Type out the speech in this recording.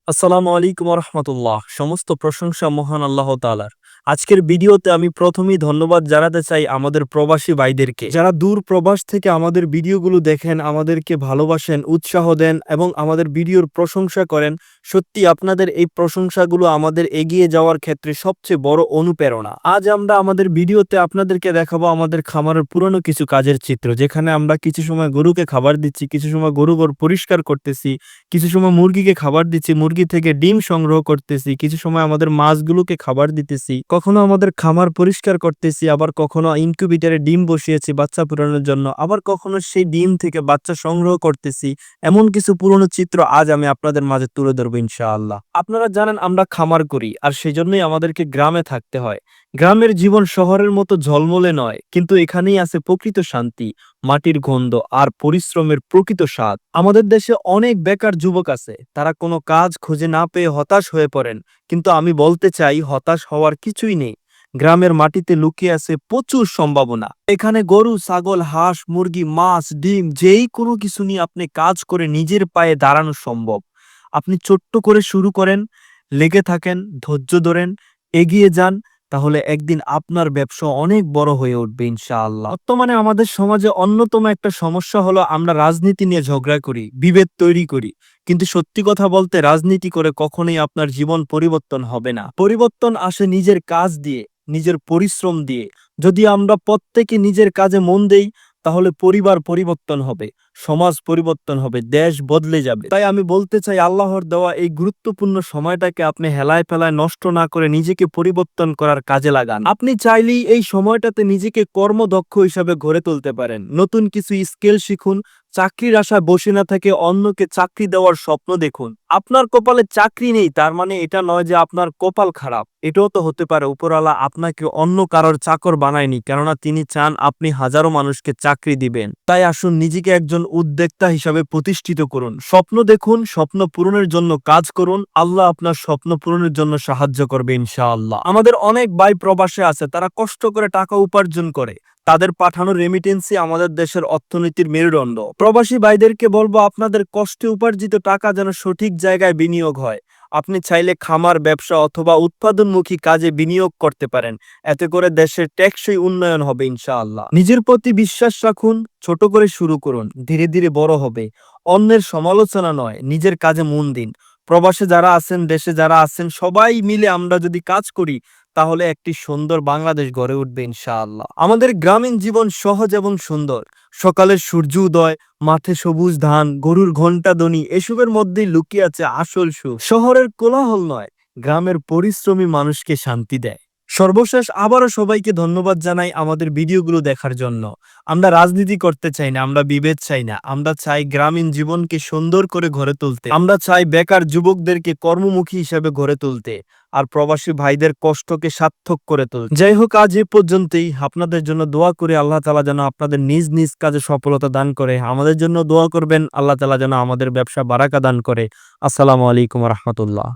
আসসালামু আলাইকুম রহমতুল্লাহ। সমস্ত প্রশংসা মহান আল্লাহ তাআলার। আজকের ভিডিওতে আমি প্রথমেই ধন্যবাদ জানাতে চাই আমাদের প্রবাসী ভাইদেরকে, যারা দূর প্রবাস থেকে আমাদের ভিডিওগুলো দেখেন, আমাদেরকে ভালোবাসেন, উৎসাহ দেন এবং আমাদের ভিডিওর প্রশংসা করেন। সত্যি আপনাদের এই প্রশংসাগুলো আমাদের এগিয়ে যাওয়ার ক্ষেত্রে সবচেয়ে বড় অনুপ্রেরণা। আজ আমরা আমাদের ভিডিওতে আপনাদেরকে দেখাবো আমাদের খামারের পুরনো কিছু কাজের চিত্র, যেখানে আমরা কিছু সময় গরুকে খাবার দিচ্ছি, কিছু সময় গরু পরিষ্কার করতেছি, কিছু সময় মুরগিকে খাবার দিচ্ছি, মুরগি থেকে ডিম সংগ্রহ করতেছি, কিছু সময় আমাদের মাছগুলোকে খাবার দিতেছি, কখনো আমাদের খামার পরিষ্কার করতেছি, আবার কখনো ইনকিউবেটরে ডিম বসিয়েছি বাচ্চা পূরণের জন্য, আবার কখনো সেই ডিম থেকে বাচ্চা সংগ্রহ করতেছি। এমন কিছু পুরনো চিত্র আজ আমি আপনাদের মাঝে তুলে ধরবো ইনশাআল্লাহ। আপনারা জানেন আমরা খামার করি, আর সেই জন্যই আমাদেরকে গ্রামে থাকতে হয়। গ্রামের জীবন শহরের মতো ঝলমলে নয়, কিন্তু এখানেই আছে প্রকৃত শান্তি, মাটির গন্ধ আর পরিশ্রমের প্রকৃত স্বাদ। আমাদের দেশে অনেক বেকার যুবক আছে, তারা কোনো কাজ খুঁজে না পেয়ে হতাশ হয়ে পড়েন, কিন্তু আমি বলতে চাই হতাশ হওয়ার কিছুই নেই। গ্রামের মাটিতে লুকিয়ে আছে প্রচুর সম্ভাবনা। এখানে গরু, ছাগল, হাঁস, মুরগি, মাছ, ডিম, যেই কোনো কিছু নিয়ে আপনি কাজ করে নিজের পায়ে দাঁড়ানো সম্ভব। আপনি ছোট্ট করে শুরু করেন, লেগে থাকেন, ধৈর্য ধরেন, এগিয়ে যান, তাহলে একদিন আপনার ব্যবসা অনেক বড় হয়ে উঠবে ইনশাআল্লাহ। বর্তমানে আমাদের সমাজে অন্যতম একটা সমস্যা হলো আমরা রাজনীতি নিয়ে ঝগড়া করি, বিভেদ তৈরি করি। কিন্তু সত্যি কথা বলতে রাজনীতি করে কখনোই আপনার জীবন পরিবর্তন হবে না। পরিবর্তন আসে নিজের কাজ দিয়ে, নিজের পরিশ্রম দিয়ে। যদি আমরা প্রত্যেকে নিজের কাজে মন দেই, তাহলে পরিবার পরিবর্তন হবে, সমাজ পরিবর্তন হবে, দেশ বদলে যাবে। তাই আমি বলতে চাই আল্লাহর দেওয়া এই গুরুত্বপূর্ণ সময়টাকে আপনি হেলায় ফেলায় নষ্ট না করে নিজেকে পরিবর্তন করার কাজে লাগান। আপনি চাইলেই এই সময়টাতে নিজেকে কর্মদক্ষ হিসাবে গড়ে তুলতে পারেন। নতুন কিছু স্কিল শিখুন, চাকরির আশায় বসে না থেকে অন্যকে চাকরি দেওয়ার স্বপ্ন দেখুন। আপনার কপালে চাকরি নেই তার মানে এটা নয় যে আপনার কপাল খারাপ। এটাও তো হতে পারে উপরওয়ালা আপনাকে অন্য কারোর চাকর বানায়নি, কেননা তিনি চান আপনি হাজারো মানুষকে চাকরি দিবেন। তাই আসুন নিজেকে একজন উদ্যোক্তা হিসাবে প্রতিষ্ঠিত করুন, স্বপ্ন দেখুন, স্বপ্ন পূরণের জন্য কাজ করুন। আল্লাহ আপনার স্বপ্ন পূরণের জন্য সাহায্য করবে ইনশাআল্লাহ। আমাদের অনেক ভাই প্রবাসে আছে, তারা কষ্ট করে টাকা উপার্জন করে, তাদের পাঠানো রেমিটেন্সই আমাদের দেশের অর্থনীতির মেরুদণ্ড। প্রবাসী ভাইদেরকে বলবো আপনাদের কষ্টে উপার্জিত টাকা যেন সঠিক জায়গায় বিনিয়োগ হয়। আপনি চাইলে খামার, ব্যবসা অথবা উৎপাদনমুখী কাজে বিনিয়োগ করতে পারেন। এতে করে দেশের টেকসই উন্নয়ন হবে ইনশাআল্লাহ। নিজের প্রতি বিশ্বাস রাখুন, ছোট করে শুরু করুন, ধীরে ধীরে বড় হবে। অন্যের সমালোচনা নয়, নিজের কাজে মন দিন। প্রবাসে যারা আছেন, দেশে যারা আছেন, সবাই মিলে আমরা যদি কাজ করি, তাহলে একটি সুন্দর বাংলাদেশ গড়ে উঠবে ইনশাআল্লাহ। আমাদের গ্রামীণ জীবন সহজ এবং সুন্দর। সকালের সূর্য উদয়, মাঠে সবুজ ধান, গরুর ঘন্টা ধ্বনি, এসবের মধ্যেই লুকিয়ে আছে আসল সুখ। শহরের কোলাহল নয়, গ্রামের পরিশ্রমী মানুষকে শান্তি দেয়। সর্বশেষ আবারও সবাইকে ধন্যবাদ জানাই আমাদের ভিডিওগুলো দেখার জন্য। আমরা রাজনীতি করতে চাই না, আমরা বিভেদ চাই না, আমরা চাই গ্রামীণ জীবনকে সুন্দর করে গড়ে তুলতে। আমরা চাই বেকার যুবকদেরকে কর্মমুখী হিসেবে গড়ে তুলতে, আর প্রবাসী ভাইদের কষ্টকে সার্থক করে তুলতে। যাই হোক, আজ এ পর্যন্তই। আপনাদের জন্য দোয়া করি আল্লাহ তাআলা যেন আপনাদের নিজ নিজ কাজে সফলতা দান করে। আমাদের জন্য দোয়া করবেন, আল্লাহ তাআলা যেন আমাদের ব্যবসা বারাকা দান করে। আসসালামু আলাইকুম রহমতুল্লাহ।